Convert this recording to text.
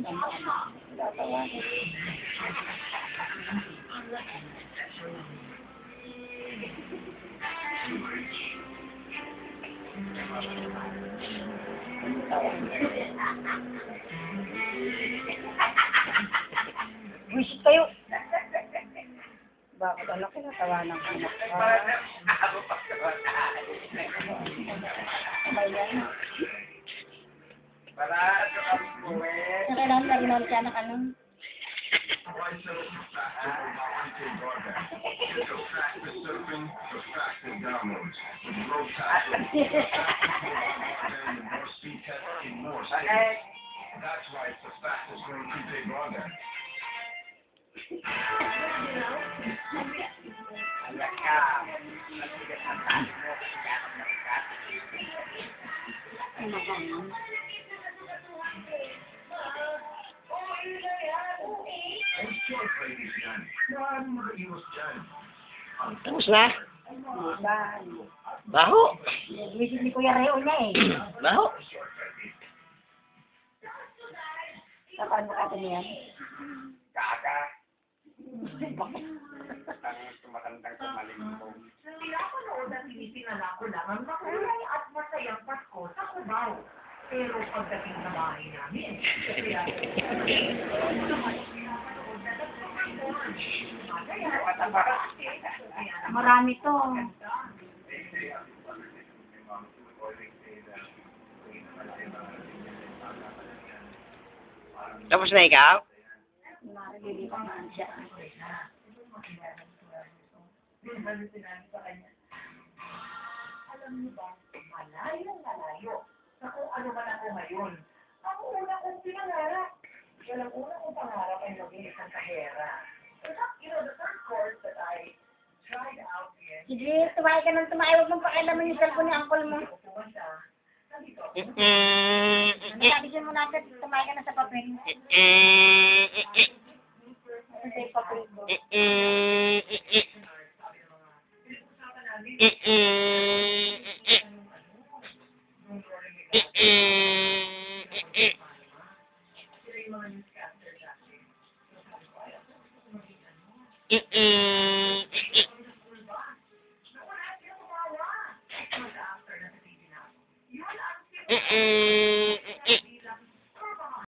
Wish kayo. Bakit anak ko natawanan ka na? Kailangan na rin siya ng ano? That's why it's the fastest growing prepaid broadband. Tapos na? Baho. Wish ni Kuya Reo niya eh. Baho. Saan mo ka yan? Kaka. Tumatandang sa malingkong. Hindi ako noon at tinitingala ko lang ang makulay at masayang Pasko sa Cubao. Pero pagdating sa bahay namin, kaya Marami to. Tapos na ikaw? Narililipan naman siya. alam niyo ba, malayo sa kung ano man ako ngayon. Ang una kong pinangarap. Walang una kong pangarap ay maging isang kahera. In fact, the first course that I tried out in, Sige, tumahay ka ng tumahay. Huwag mong pakialaman yung cellphone ni uncle mo. pumunta, nandito ako. Nabigyan mo natin, tumahay ka na sa papel. Ito yung papel ko. Mm-mm.